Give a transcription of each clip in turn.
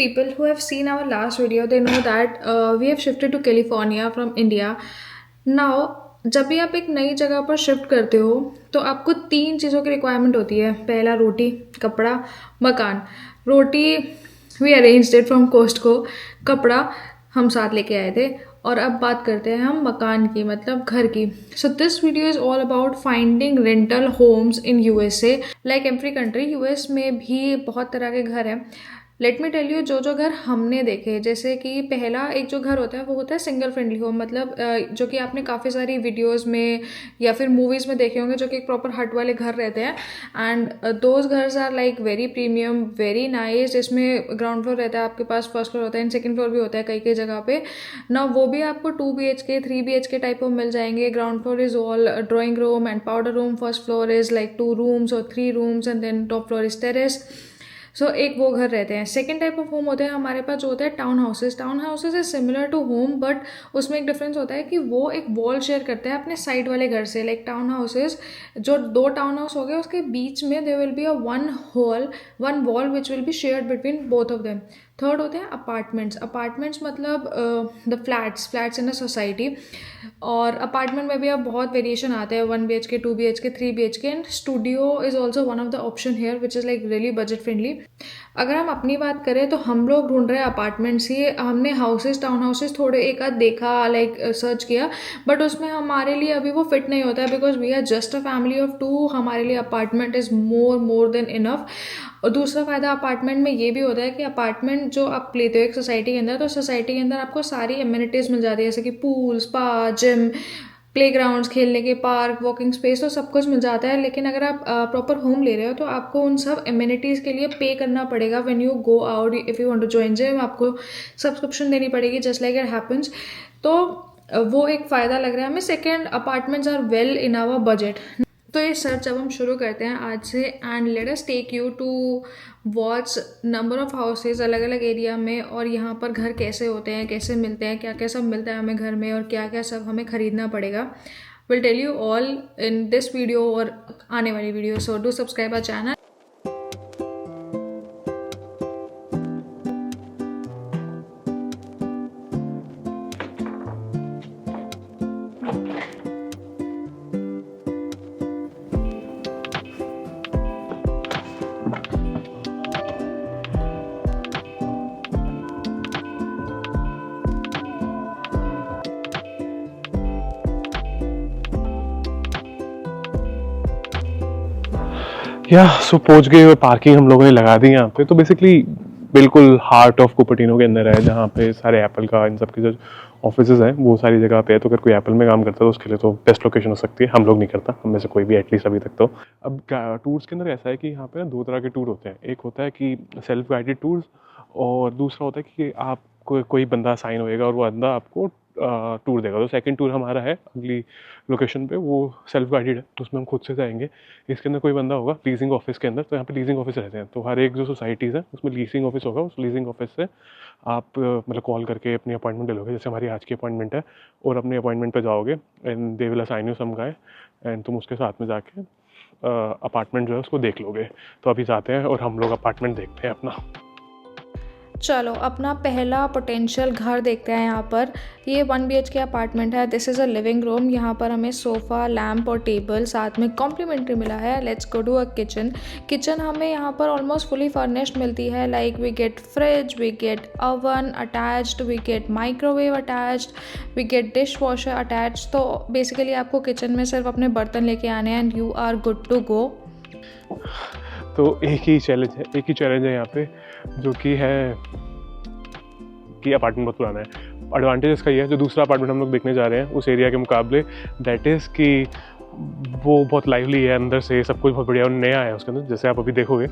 People who have seen our last video, they know that we have shifted to California from India. Now, जब भी आप एक नई जगह पर शिफ्ट करते हो तो आपको तीन चीज़ों की रिक्वायरमेंट होती है। पहला रोटी, कपड़ा, मकान। Roti we arranged it from Costco, कपड़ा हम साथ लेके आए थे। और अब बात करते हैं हम मकान की, मतलब घर की। So this video is all about finding rental homes in USA. Like every country, US में भी बहुत तरह के घर हैं। लेट मी टेल यू, जो जो घर हमने देखे, जैसे कि पहला एक जो घर होता है वो होता है सिंगल फ्रेंडली होम, मतलब जो कि आपने काफ़ी सारी वीडियोस में या फिर मूवीज़ में देखे होंगे, जो कि एक प्रॉपर हट वाले घर रहते हैं। एंड दोज घर्स are like very premium, very nice. इसमें ग्राउंड फ्लोर रहता है आपके पास, फर्स्ट फ्लोर होता है, एंड सेकंड फ्लोर भी होता है कई कई जगह पे ना। वो भी आपको 2 BHK 3 BHK टाइप में मिल जाएंगे। Ground floor is all drawing room and powder room, first floor is like 2 rooms और 3 rooms, and then top floor is terrace. So एक वो घर रहते हैं। सेकेंड टाइप ऑफ होम होते हैं हमारे पास, जो होता है town houses. Town houses is similar to home, but उसमें एक डिफरेंस होता है कि वो एक वॉल शेयर करते हैं अपने साइड वाले घर से। लाइक टाउन हाउसेज, जो 2 टाउन हाउस हो गए, उसके बीच में there will be a one wall which will be shared between both of them. Third होते हैं अपार्टमेंट्स। अपार्टमेंट्स मतलब the flats in a society. और अपार्टमेंट में भी अब बहुत वेरिएशन आते हैं, 1 BHK 2 BHK 3 BHK, and studio is also one of the option here which is like really budget friendly. अगर हम अपनी बात करें तो हम लोग ढूंढ रहे हैं अपार्टमेंट्स ही। हमने हाउसेज, टाउन हाउसेज थोड़े एक आध देखा, लाइक सर्च किया, बट उसमें हमारे लिए अभी वो फिट नहीं होता है, because we are just a family of 2। हमारे लिए apartment is more than enough. और दूसरा फ़ायदा अपार्टमेंट में ये भी होता है कि अपार्टमेंट जो आप लेते हो एक सोसाइटी के अंदर, तो सोसाइटी के अंदर आपको सारी एमिनिटीज़ मिल जाती है, जैसे कि पूल, स्पा, जिम, प्लेग्राउंड्स, खेलने के पार्क, वॉकिंग स्पेस, तो सब कुछ मिल जाता है। लेकिन अगर आप प्रॉपर होम ले रहे हो तो आपको उन सब एमिनिटीज़ के लिए पे करना पड़ेगा। When you go out, if you want to join gym, आपको सब्सक्रिप्शन देनी पड़ेगी, जस्ट लाइक इट हैपन्स। तो वो एक फ़ायदा लग रहा है हमें। Second, apartments are well in our budget. तो ये सर्च अब हम शुरू करते हैं आज से, and let us take you to watch number of houses अलग अलग एरिया में, और यहाँ पर घर कैसे होते हैं, कैसे मिलते हैं, क्या क्या सब मिलता है हमें घर में, और क्या क्या सब हमें खरीदना पड़ेगा। Will tell you all in this video और आने वाली video. So do subscribe our channel. So पहुंच गए और पार्किंग हम लोगों ने लगा दी यहाँ पे। तो बेसिकली बिल्कुल हार्ट ऑफ कुपर्टिनो के अंदर है, जहाँ पे सारे एप्पल का इन सब के जो ऑफिसेज हैं वो सारी जगह पे है। तो अगर कोई एप्पल में काम करता है तो उसके लिए तो बेस्ट लोकेशन हो सकती है। हम लोग नहीं करता, हम में से कोई भी एटलीस्ट अभी तक। तो अब टूर्स के अंदर ऐसा है कि यहाँ पे ना 2 तरह के टूर होते हैं। एक होता है कि सेल्फ गाइडेड टूर्स, और दूसरा होता है कि आपको कोई बंदा साइन होएगा और वो बंदा आपको टूर देगा। तो सेकंड टूर हमारा है अगली लोकेशन पे, वो सेल्फ गाइडेड है, तो उसमें हम खुद से जाएंगे। इसके अंदर कोई बंदा होगा लीजिंग ऑफिस के अंदर। तो यहाँ पे लीजिंग ऑफिस रहते हैं, तो हर एक जो सोसाइटीज़ है उसमें लीजिंग ऑफिस होगा। उस लीजिंग ऑफिस से आप मतलब कॉल करके अपनी अपॉइंटमेंट ले लोगे, जैसे हमारी आज की अपॉइंटमेंट है, और अपने अपॉइंटमेंट पे जाओगे and they will assign you some guy, and तुम उसके साथ में जाके अपार्टमेंट जो है उसको देख लोगे। तो अभी जाते हैं और हम लोग अपार्टमेंट देखते हैं अपना। चलो अपना पहला पोटेंशियल घर देखते हैं। यहाँ पर ये 1 BHK अपार्टमेंट है। This is a living room. यहाँ पर हमें सोफ़ा, लैम्प और टेबल साथ में कॉम्प्लीमेंट्री मिला है। Let's go to a kitchen. Kitchen हमें यहाँ पर ऑलमोस्ट फुली फर्निश्ड मिलती है। Like we get fridge, we get oven attached, we get microwave attached, we get dish washer attached. तो बेसिकली आपको किचन में सिर्फ अपने बर्तन लेके आने हैं and you are good to go. तो एक ही चैलेंज है यहाँ पे, जो कि है कि अपार्टमेंट बहुत पुराना है। एडवांटेज इसका ये है, जो दूसरा अपार्टमेंट हम लोग देखने जा रहे हैं उस एरिया के मुकाबले, दैट इज़ कि वो बहुत लाइवली है, अंदर से सब कुछ बहुत बढ़िया और नया है उसके अंदर, जैसे आप अभी देखोगे।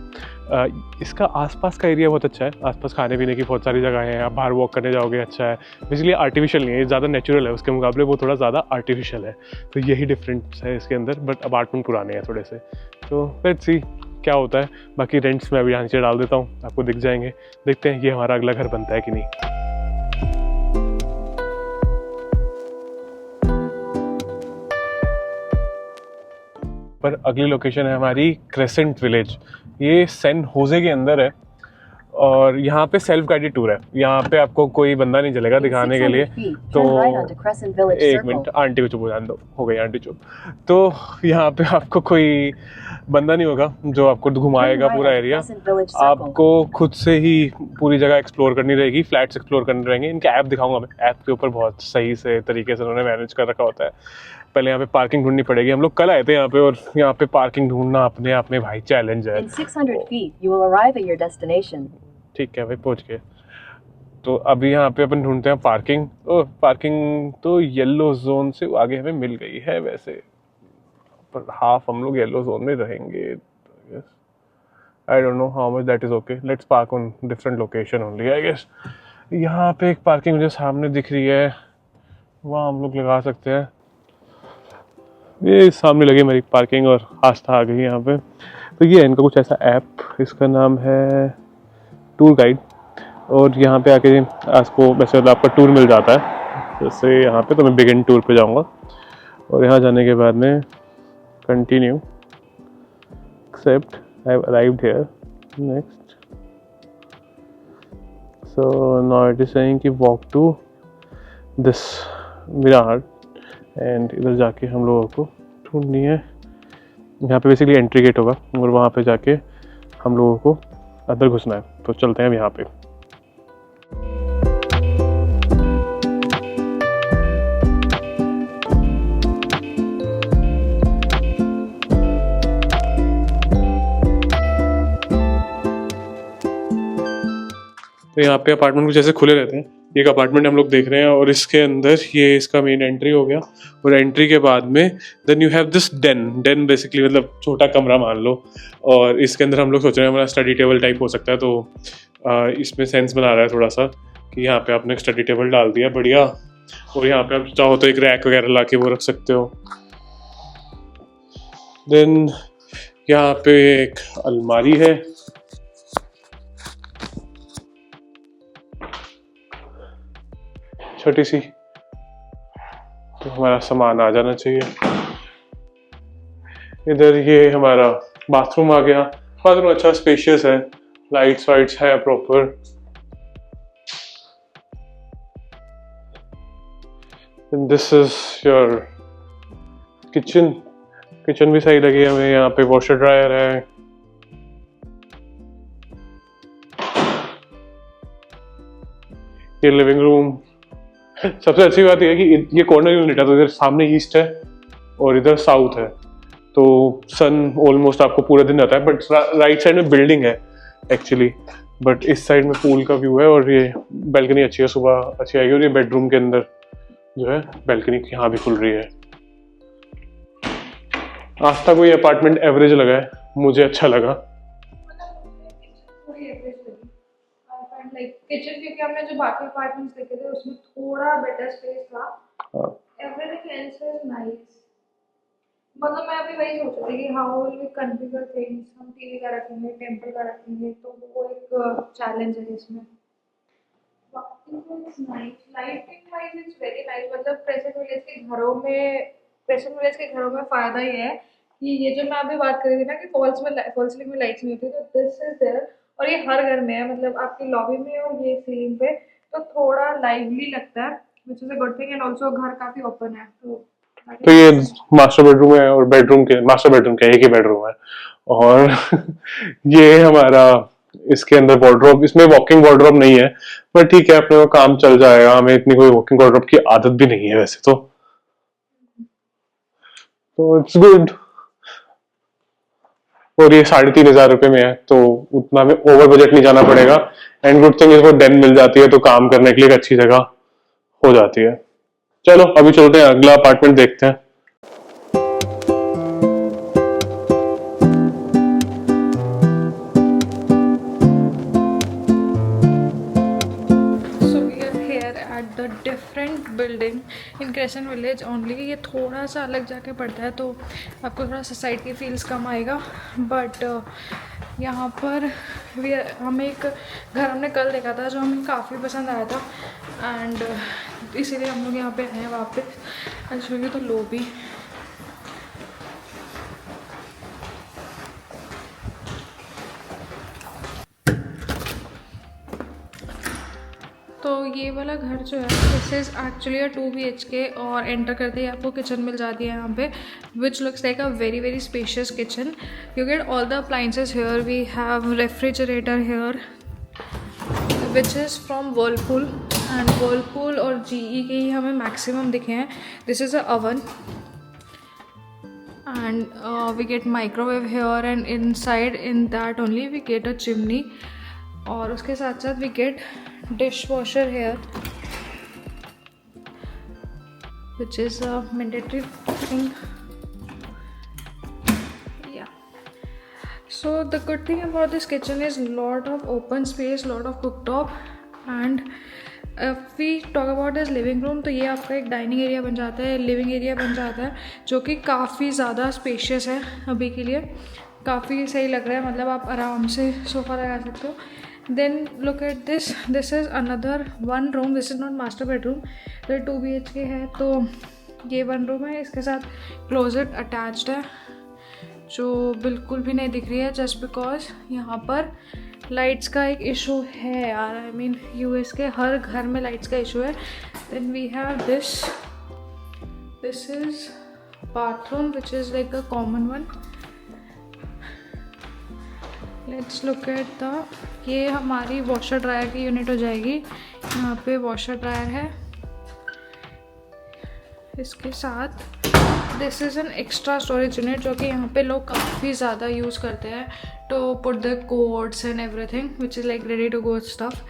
इसका आसपास का एरिया बहुत अच्छा है, आसपास खाने पीने की बहुत सारी जगह हैं, आप बाहर वॉक करने जाओगे अच्छा है। बेसिकली आर्टिफिशियल नहीं है, ज़्यादा नेचुरल है, उसके मुकाबले वो थोड़ा ज़्यादा आर्टिफिशियल है। तो यही डिफरेंस है इसके अंदर, बट अपार्टमेंट पुराने हैं थोड़े से। तो लेट्स सी क्या होता है। बाकी रेंट्स मैं अभी यहाँ नीचे डाल देता हूँ, आपको दिख जाएंगे। देखते हैं ये हमारा अगला घर बनता है कि नहीं। पर अगली लोकेशन है हमारी क्रेसेंट विलेज। ये सैन होजे के अंदर है, और यहाँ पे सेल्फ गाइडेड टूर है, यहाँ पे आपको कोई बंदा नहीं चलेगा दिखाने के लिए। तो एक मिनट, आंटी को चुप हो जाने दो, हो गई आंटी चुप। तो यहाँ पे आपको कोई बंदा नहीं होगा जो आपको घुमाएगा पूरा एरिया, आपको खुद से ही पूरी जगह एक्सप्लोर करनी रहेगी, फ्लैट्स एक्सप्लोर करने रहेंगे। इनके ऐप दिखाऊंगा मैं, ऐप के ऊपर बहुत सही से तरीके से उन्होंने मैनेज कर रखा होता है। पहले यहाँ पे पार्किंग ढूंढनी पड़ेगी, हम लोग कल आए थे यहाँ पे, और यहाँ पे पार्किंग ढूंढना अपने आप में भाई चैलेंज है। In 600 feet, you will arrive at your destination. ठीक है भाई, पहुँच गए। तो अभी यहाँ पे अपन ढूंढते हैं पार्किंग। पार्किंग तो येलो जोन से आगे हमें मिल गई है वैसे, पर हाफ हम लोग येलो जोन में रहेंगे। I don't know how much that is okay, let's park on different location only I guess. यहाँ पे एक पार्किंग मुझे सामने दिख रही है, वहाँ हम लोग लगा सकते हैं। ये सामने लगी मेरी पार्किंग और आस्था आ गई यहाँ पे। तो ये इनका कुछ ऐसा ऐप, इसका नाम है टूर गाइड, और यहाँ पे आके आपको वैसे आपका टूर मिल जाता है। जैसे यहाँ पे तो मैं बिगिन टूर पे जाऊँगा, और यहाँ जाने के बाद में continue, except, I have arrived here, next. So now it is saying कि walk to this Virar, and इधर जाके हम लोगों को ढूंढनी है। यहाँ पे बेसिकली एंट्री गेट होगा, और वहाँ पे जाके हम लोगों को अंदर घुसना है। तो चलते हैं अब यहाँ पे। तो यहाँ पे अपार्टमेंट कुछ जैसे खुले रहते हैं। एक अपार्टमेंट हम लोग देख रहे हैं, और इसके अंदर ये इसका मेन एंट्री हो गया, और एंट्री के बाद में then you have this den basically मतलब छोटा कमरा मान लो, और इसके अंदर हम लोग सोच रहे हैं हमारा स्टडी टेबल टाइप हो सकता है। तो इसमें सेंस बना रहा है थोड़ा सा कि यहाँ पे आपने स्टडी टेबल डाल दिया बढ़िया, और यहाँ पे आप चाहो तो एक रैक वगैरह ला के वो रख सकते हो। देन यहाँ पे एक अलमारी है, छोटी सी, तो हमारा सामान आ जाना चाहिए। इधर ये हमारा बाथरूम आ गया। बाथरूम अच्छा स्पेशियस है, लाइट्स वाइट्स है proper. This is your kitchen, kitchen भी सही लगी हमें। यहाँ पे वॉशर ड्रायर है, ये लिविंग रूम। सबसे अच्छी बात यह है कि ये कॉर्नर यूनिट है, तो इधर सामने ईस्ट है और इधर साउथ है, तो सन ऑलमोस्ट आपको पूरा दिन रहता है। बट राइट साइड में बिल्डिंग है एक्चुअली, बट इस साइड में पूल का व्यू है, और ये बैल्कनी अच्छी है, सुबह अच्छी आएगी। और ये बेडरूम के अंदर जो है बैल्कनी यहाँ भी खुल रही है। आस्था को ये अपार्टमेंट एवरेज लगा है, मुझे अच्छा लगा। किचन, क्योंकि हमने जो बाकी अपार्टमेंट्स देखे थे उसमें थोड़ा बेटर स्पेस था। Everything else is nice. मतलब मैं अभी वही सोच रही थी कि how will we configure things, हम टीवी का रखेंगे, टेम्पल का रखेंगे, तो वो एक चैलेंज है इसमें। बाकी तो it's nice, lighting wise it's very nice. मतलब प्रेजेंट विलेज के घरों में फायदा ये है कि ये जो मैं अभी बात कर रही थी ना कि फॉल सीलिंग में लाइट्स नहीं होती, तो दिस इज देयर, और ये हर घर में है। मतलब आपकी लॉबी में और ये सीलिंग पे, तो थोड़ा लाइवली लगता है, which is a good thing. And also घर काफी ओपन है, तो ये मास्टर बेडरूम है, और मास्टर बेडरूम के एक ही बेडरूम है। और ये हमारा इसके अंदर वार्डरोब, इसमें वॉकिंग वार्डरोब नहीं है, पर ठीक है, अपने को काम चल जाएगा। हमें इतनी कोई वॉकिंग वार्डरोब की आदत भी नहीं है वैसे तो इट्स गुड। और ये 3,500 रुपए में है, तो उतना में ओवर बजट नहीं जाना पड़ेगा। एंड गुड थिंग इसको डेन मिल जाती है, तो काम करने के लिए एक अच्छी जगह हो जाती है। चलो अभी चलते हैं, अगला अपार्टमेंट देखते हैं। Different building in crescent village only. ये थोड़ा सा अलग जाके पड़ता है, तो आपको थोड़ा सा साइड की फील्स कम आएगा। बट यहाँ पर हमें एक घर हमने कल देखा था जो हमें काफ़ी पसंद आया था, एंड इसीलिए हम लोग यहाँ पे आए हैं वापस। एक्चुअली तो लो भी तो ये वाला घर जो है this is actually a 2 BHK और एंटर करते ही आपको किचन मिल जाती है यहाँ पे, which looks like a very very spacious kitchen. You get all the appliances here. We have refrigerator here which is from Whirlpool, and Whirlpool और GE के ही हमें मैक्सिमम दिखे हैं. This is a oven and we get microwave here, and inside in that only we get a chimney. और उसके साथ साथ we get dishwasher here which is a mandatory thing. Yeah, so the good thing about this kitchen is lot of open space, lot of cooktop, and if we talk about this living room, तो ये आपका एक dining area बन जाता है, living area बन जाता है, जो कि काफ़ी ज़्यादा स्पेशियस है. अभी के लिए काफ़ी सही लग रहा है, मतलब आप आराम से सोफ़ा लगा सकते हो. Then look at this, this is another 1 room. This is not master bedroom, तो 2 BHK है, तो ये 1 रूम है. इसके साथ क्लोजेट अटैच्ड है जो बिल्कुल भी नहीं दिख रही है, जस्ट बिकॉज यहाँ पर लाइट्स का एक इशू है यार. आई मीन US के हर घर में लाइट्स का इशू है. Then we have this is bathroom which is like a common one. Let's look at the, ये हमारी वॉशर ड्रायर की यूनिट हो जाएगी. यहाँ पे वॉशर ड्रायर है. इसके साथ this is an extra storage unit जो कि यहाँ पे लोग काफ़ी ज़्यादा यूज़ करते हैं to put the coats and everything which is like ready to go stuff.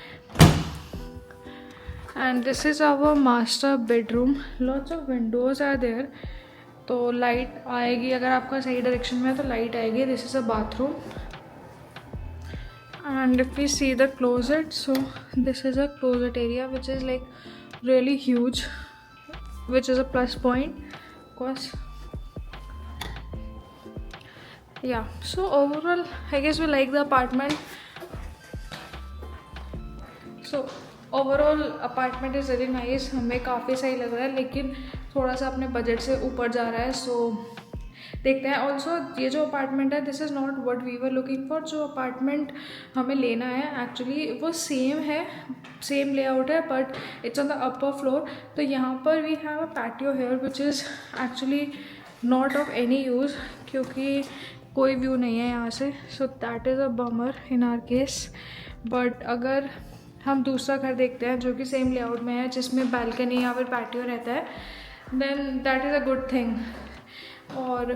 And this is our master bedroom. Lots of windows are there, तो लाइट आएगी अगर आपका सही डायरेक्शन में है तो लाइट आएगी. This is a bathroom. And if we see the closet, so this is a closet area which is like really huge, which is a plus point of course. Yeah, so overall I guess we like the apartment. So overall apartment is really nice. हमें काफ़ी सही लग रहा है, लेकिन थोड़ा सा अपने बजट से ऊपर जा रहा है, सो देखते हैं. ऑल्सो ये जो अपार्टमेंट है this is not what we were looking for. जो अपार्टमेंट हमें लेना है एक्चुअली वो सेम है, सेम लेआउट है, but it's on the upper floor. तो यहाँ पर we have a patio here which is actually not of any use, क्योंकि कोई व्यू नहीं है यहाँ से. So that is a bummer in our case. But अगर हम दूसरा घर देखते हैं जो कि सेम लेआउट में है, जिसमें बैल्कनी या फिर पैटियो रहता है, then that is a good thing. और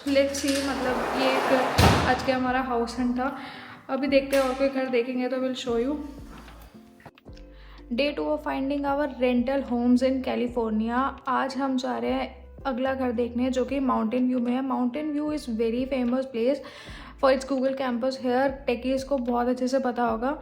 लेट्स सी, मतलब ये एक आज के हमारा हाउस हंट था. अभी देखते हैं और कोई घर देखेंगे तो will show you. Day 2 of finding our rental homes in California. आज हम जा रहे हैं अगला घर देखने जो कि माउंटेन व्यू में है. Mountain View is very famous place for its Google campus here. Techies को बहुत अच्छे से पता होगा.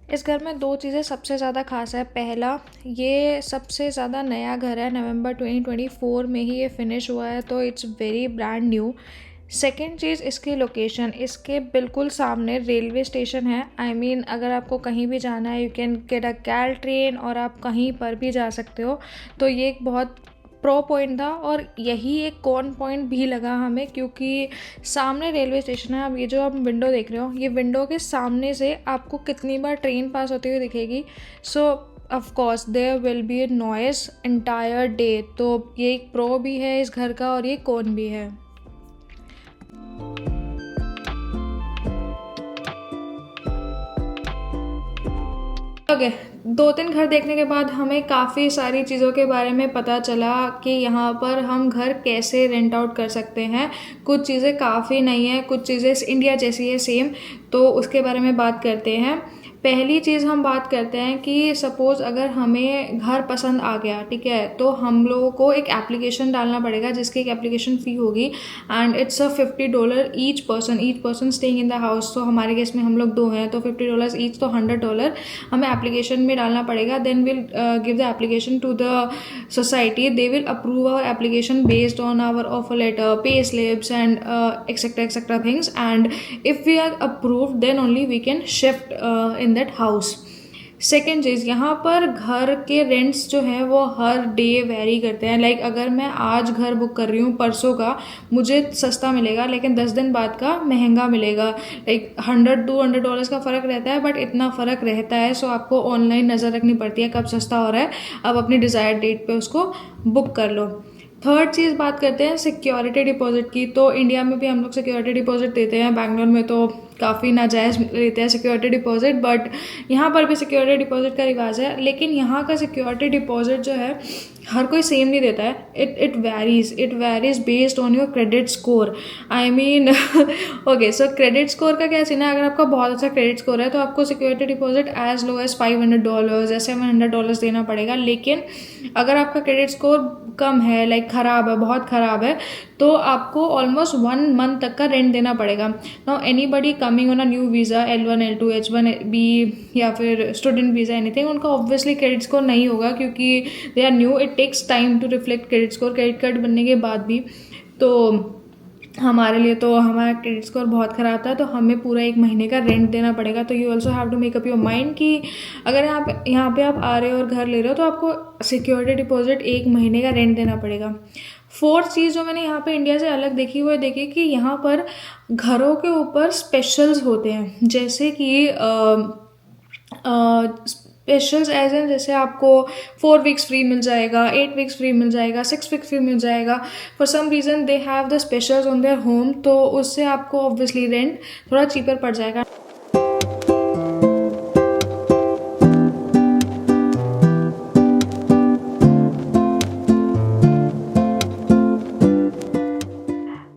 इस घर में 2 चीज़ें सबसे ज़्यादा खास है. पहला, ये सबसे ज़्यादा नया घर है. नवंबर 2024 में ही ये फिनिश हुआ है, तो it's very brand new. Second चीज़, इसकी लोकेशन. इसके बिल्कुल सामने रेलवे स्टेशन है. आई मीन अगर आपको कहीं भी जाना है you can get a Caltrain और आप कहीं पर भी जा सकते हो. तो ये एक बहुत प्रो पॉइंट था, और यही एक कॉन पॉइंट भी लगा हमें, क्योंकि सामने रेलवे स्टेशन है. अब ये जो आप विंडो देख रहे हो, ये विंडो के सामने से आपको कितनी बार ट्रेन पास होती हुई दिखेगी. So of course there will be a noise entire day. तो ये एक प्रो भी है इस घर का और ये कॉन भी है. ओके, 2-3 घर देखने के बाद हमें काफ़ी सारी चीज़ों के बारे में पता चला कि यहाँ पर हम घर कैसे रेंट आउट कर सकते हैं. कुछ चीज़ें काफ़ी नई हैं, कुछ चीज़ें इंडिया जैसी है सेम, तो उसके बारे में बात करते हैं. पहली चीज़ हम बात करते हैं कि सपोज़ अगर हमें घर पसंद आ गया, ठीक है, तो हम लोगों को एक एप्लीकेशन डालना पड़ेगा जिसकी एक एप्लीकेशन फ़ी होगी and it's $50 each person staying in the house. तो हमारे केस में हम लोग 2 हैं तो $50 ईच, तो $100 हमें एप्लीकेशन में डालना पड़ेगा। Then will give the application to the society, they will approve our application based on our offer letter, pay slips and etcetera things, and if we are approved then only we can shift in that house. Second चीज़, यहाँ पर घर के rents जो हैं वो हर day very करते हैं। लाइक अगर मैं आज घर बुक कर रही हूँ परसों का, मुझे सस्ता मिलेगा, लेकिन 10 दिन बाद का महंगा मिलेगा। लाइक $100-200 का फ़र्क रहता है, बट इतना फ़र्क रहता है। सो आपको ऑनलाइन नज़र रखनी पड़ती है कब सस्ता हो रहा है, अब अपनी डिज़ायर्ड डेट पे उसको बुक कर लो। थर्ड चीज़ बात करते हैं सिक्योरिटी डिपॉजिट की। तो इंडिया में भी हम लोग सिक्योरिटी डिपॉजिट देते हैं, बैंगलोर में तो काफ़ी नाजायज़ लेते हैं सिक्योरिटी डिपॉजिट, बट यहाँ पर भी सिक्योरिटी डिपॉजिट का रिवाज है। लेकिन यहाँ का सिक्योरिटी डिपॉजिट जो है हर कोई सेम नहीं देता है, it varies based on your credit score. I mean okay, so credit score का क्या सीन है, अगर आपका बहुत अच्छा क्रेडिट स्कोर है तो आपको security deposit as low as $500 या $700 देना पड़ेगा। लेकिन अगर आपका क्रेडिट स्कोर कम है, लाइक ख़राब है, बहुत ख़राब है, तो आपको ऑलमोस्ट 1 मंथ तक का रेंट देना पड़ेगा। Now anybody coming on a new visa, L1 L2 H1B या फिर स्टूडेंट वीज़ा एनीथिंग, उनका ऑब्वियसली क्रेडिट स्कोर नहीं होगा क्योंकि they are new, it takes time to reflect credit score. Credit card बनने के बाद भी तो हमारे लिए तो हमारा क्रेडिट स्कोर बहुत ख़राब था, तो हमें पूरा 1 महीने का रेंट देना पड़ेगा। तो you also have to make up your mind कि अगर यहाँ पे आप आ रहे हो और घर ले रहे हो तो आपको सिक्योरिटी डिपॉजिट 1 महीने का रेंट देना पड़ेगा। फोर्थ चीज़ जो मैंने यहाँ पे इंडिया से अलग देखी वो देखी कि यहाँ पर घरों के ऊपर स्पेशल्स होते हैं, जैसे कि स्पेशल्स एज एन, जैसे आपको 4 वीक्स फ्री मिल जाएगा, 8 वीक्स फ्री मिल जाएगा, 6 वीक्स फ्री मिल जाएगा। For some reason they have the specials on their home, तो उससे आपको ऑब्वियसली रेंट थोड़ा चीपर पड़ जाएगा।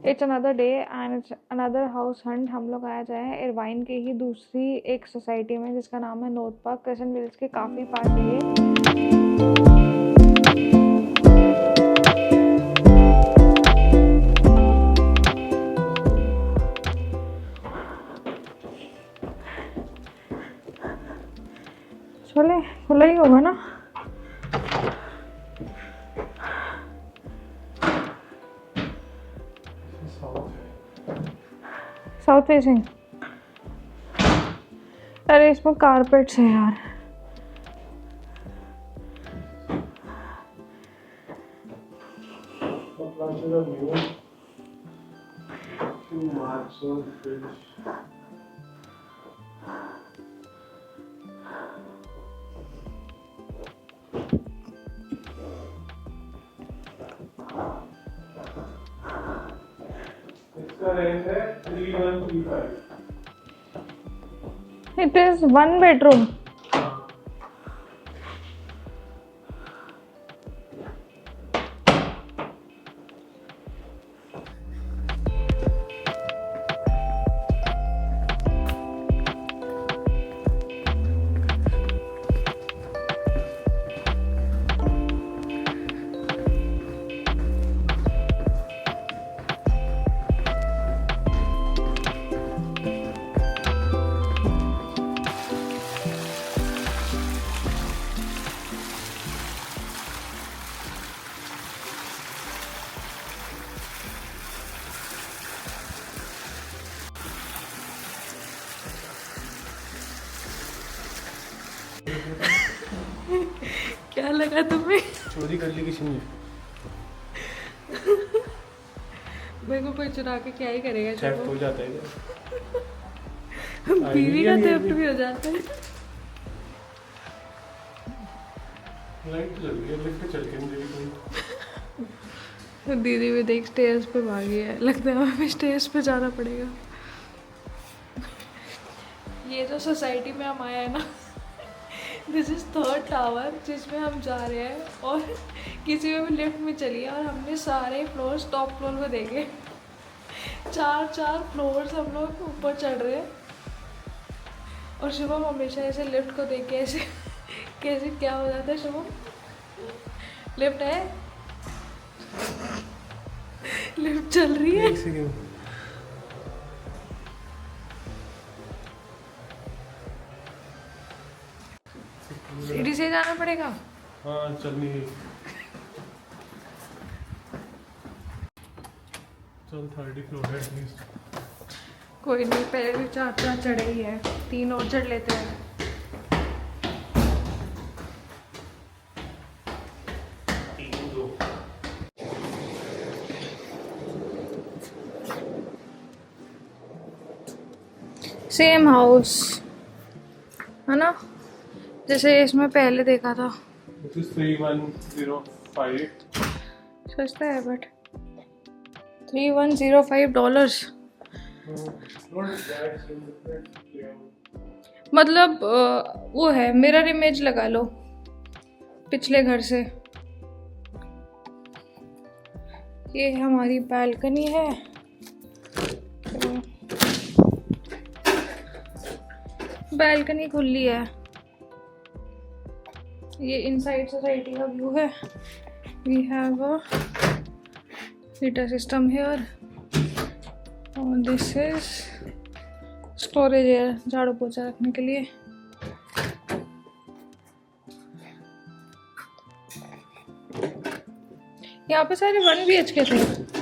It's another day and it's another house hunt. हम लोग आया जाए इरवाइन के ही दूसरी एक सोसाइटी में जिसका नाम है नॉर्थ पार्क। क्रिस्टन विल्स के काफ़ी पास है ये। चले खुला ही होगा ना। साउथ फेसिंग, अरे इसमें कारपेट्स है यार। It is 1 bedroom. क्या लगा तुम्हें? चोरी कर ली किसी ने। मेरे को कोई चुरा के क्या ही करेगा। थेफ्ट हो जाता है क्या? बीवी का थेफ्ट भी हो जाता है। लाइट जल रही है, लिफ्ट पे चल के नहीं देगी कोई। दीदी भी देख स्टेयर्स पे भागी है, लगता है हमें स्टेयर्स पे जाना पड़ेगा। ये जो सोसाइटी में हम आए हैं ना, दिस इज़ 3rd टावर जिसमें हम जा रहे हैं, और किसी में भी लिफ्ट में चलिए और हमने सारे फ्लोर्स टॉप फ्लोर को देखे। 4 फ्लोर्स हम लोग ऊपर चढ़ रहे हैं और शुभम हमेशा ऐसे लिफ्ट को देख के ऐसे कैसे क्या हो जाता है शुभम? लिफ्ट है, लिफ्ट चल रही है। सीढ़ी से जाना पड़ेगा। हाँ चलनी है। चल 30 फ्लोर है एटलीस्ट। कोई नहीं, पहले भी 4 चढ़े ही है, 3 और चढ़ लेते हैं। सेम हाउस है ना, जैसे इसमें पहले देखा था। This is 3105. सस्ता है बट $3105। मतलब वो है, मिरर इमेज लगा लो पिछले घर से। ये हमारी बालकनी है। बालकनी खुली है। ये इनसाइड सोसाइटी का व्यू है। We have a heater system here और दिस इज स्टोरेज है झाड़ू पोछा रखने के लिए। यहाँ पे सारे 1 BHK थे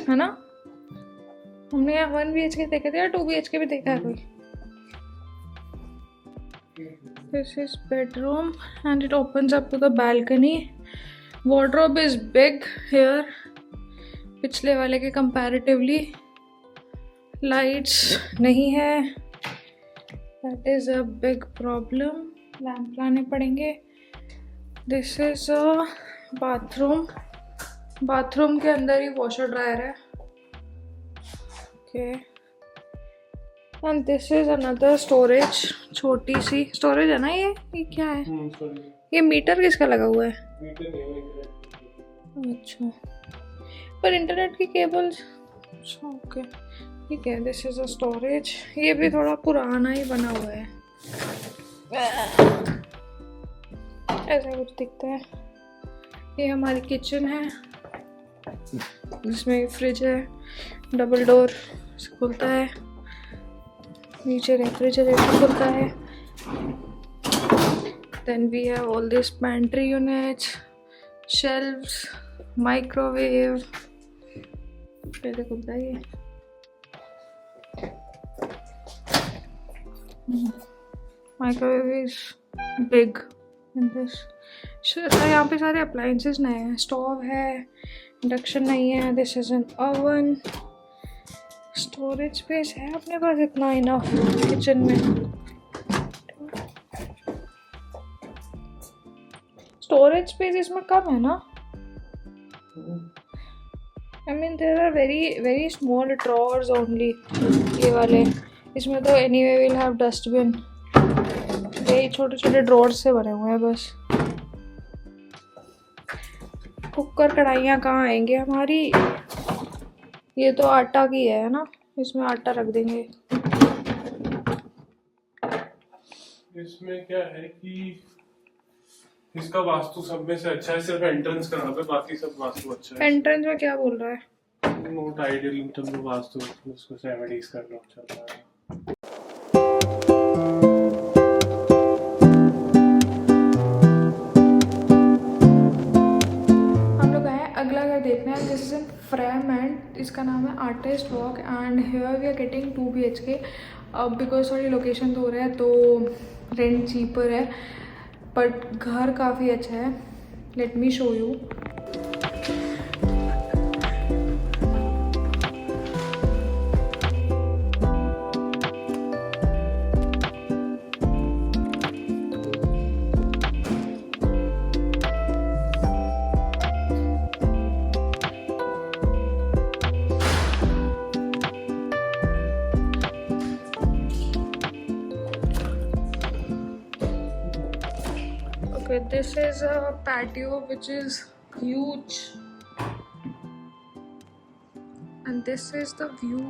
है ना? हमने यहाँ 1 BHK देखे थे या 2 BHK भी देखा है कोई? This is bedroom and it opens up to the balcony. Wardrobe is big here. पिछले वाले के comparatively. Lights नहीं है. That is a big problem. Lamp लाने पड़ेंगे. This is a bathroom. Bathroom के अंदर ही वॉशर ड्रायर है। Okay. And this is another storage, छोटी सी स्टोरेज है ना ये क्या है? ये मीटर किसका लगा हुआ है? अच्छा, पर इंटरनेट की केबल्स। ओके ठीक है। This is a storage. ये भी थोड़ा पुराना ही बना हुआ है, ऐसा कुछ दिखता है। ये हमारी किचन है जिसमें फ्रिज है, डबल डोर खुलता है, नीचे रेफ्रिजरेटर खुलता है। Then we have all these pantry units, shelves, microwave. कैसे खुलता है ये? Microwave is big in this. यहाँ पे सारे appliances नए हैं। स्टोव है, इंडक्शन नहीं है। This is an oven. Storage space है अपने पास इतना इनफ किचन में। स्टोरेज स्पेस इसमें कम है ना? I mean there are very small drawers only. ये वाले इसमें तो एनीवे विल हैव डस्टबिन। ये छोटे छोटे ड्रॉर्स से बने हुए हैं बस। कुकर कढ़ाइयाँ कहाँ आएंगे हमारी? ये तो आटा की है ना, इसमें आटा रख देंगे। इसमें क्या है कि इसका वास्तु सब में से अच्छा है, सिर्फ एंट्रेंस खराब है, बाकी सब वास्तु अच्छा है। एंट्रेंस में क्या बोल रहा है? Note ideal in terms of vastu, उसको 70s कर लो चल रहा है। अगला घर देखना है। दिस इज इन फ्रेमंट, इसका नाम है Artist Walk and here we are getting 2 BHK। अब बिकॉज थोड़ी लोकेशन दूर है तो रेंट चीपर है, बट घर काफ़ी अच्छा है। Let me show you. Okay, this is a patio which is huge and this is the view.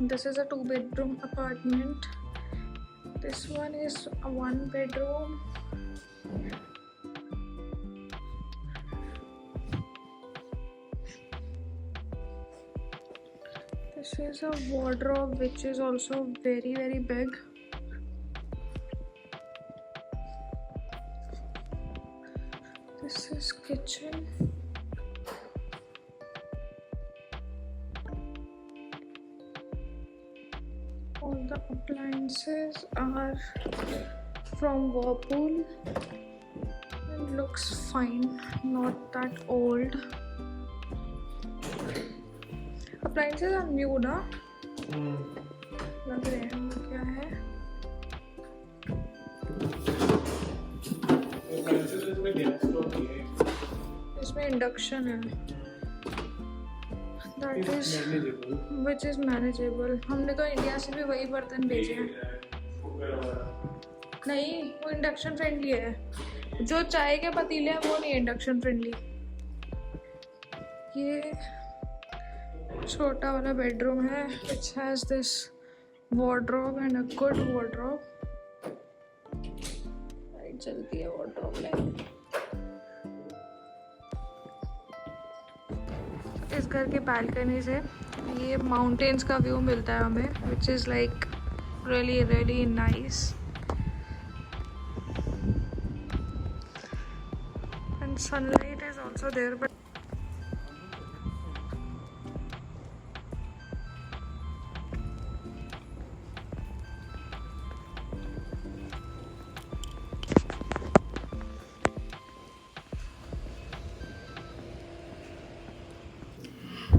This is a 2-bedroom apartment. This one is a 1-bedroom. This is a wardrobe which is also very big. This is kitchen. All the appliances are from Whirlpool and looks fine, not that old. Appliances are new ना? लग रहे हैं क्या है? इसमें induction है. That is which is manageable. हमने तो इंडिया से भी वही बर्तन भेजे हैं. नहीं, वो इंडक्शन फ्रेंडली है. जो चाय के पतीले हैं वो नहीं इंडक्शन फ्रेंडली. ये छोटा वाला बेडरूम है which has this wardrobe and a good wardrobe. Light जलती है wardrobe में. इस घर के बालकनी से ये माउंटेन्स का व्यू मिलता है हमें which is like really nice. And sunlight is also there, but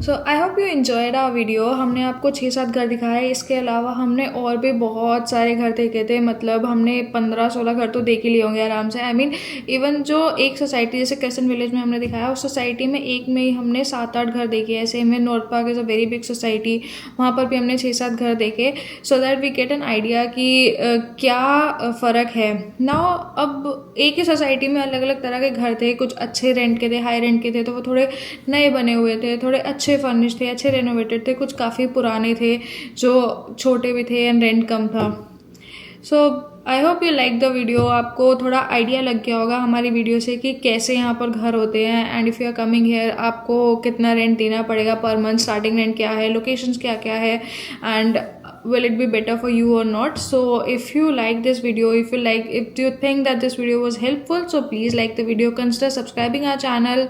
so I hope you enjoyed our video. हमने आपको 6-7 घर दिखाए. इसके अलावा हमने और भी बहुत सारे घर देखे थे. मतलब हमने 15-16 घर तो देख ही लिए होंगे आराम से. आई मीन इवन जो एक सोसाइटी जैसे क्रेसेंट विलेज में हमने दिखाया, उस सोसाइटी में एक में ही हमने 7-8 घर देखे. ऐसे में North Park is a very big society, वहाँ पर भी हमने 6-7 घर देखे. So that we get an idea कि क्या फ़र्क है ना. अब एक ही सोसाइटी में अलग अलग तरह के घर थे. कुछ अच्छे रेंट के थे, हाई रेंट के थे, तो वो थोड़े नए बने हुए थे, थोड़े अच्छे फर्निश थे, अच्छे रेनोवेटेड थे. कुछ काफ़ी पुराने थे जो छोटे भी थे एंड रेंट कम था. So I hope you like the video. आपको थोड़ा आइडिया लग गया होगा हमारी वीडियो से कि कैसे यहाँ पर घर होते हैं. And if you are coming here आपको कितना रेंट देना पड़ेगा पर मंथ, स्टार्टिंग रेंट क्या है, लोकेशंस क्या क्या है, and will it be better for you or not. So if you like this video, if you think that this video was helpful, so please like the video, consider subscribing our channel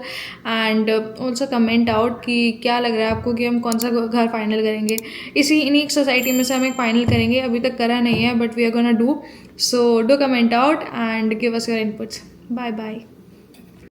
and also comment out कि क्या लग रहा है आपको कि हम कौन सा घर फाइनल करेंगे. इन्हीं सोसाइटी में से हम एक फाइनल करेंगे. अभी तक करा नहीं है, but we are gonna do. So do comment out and give us your inputs. Bye bye.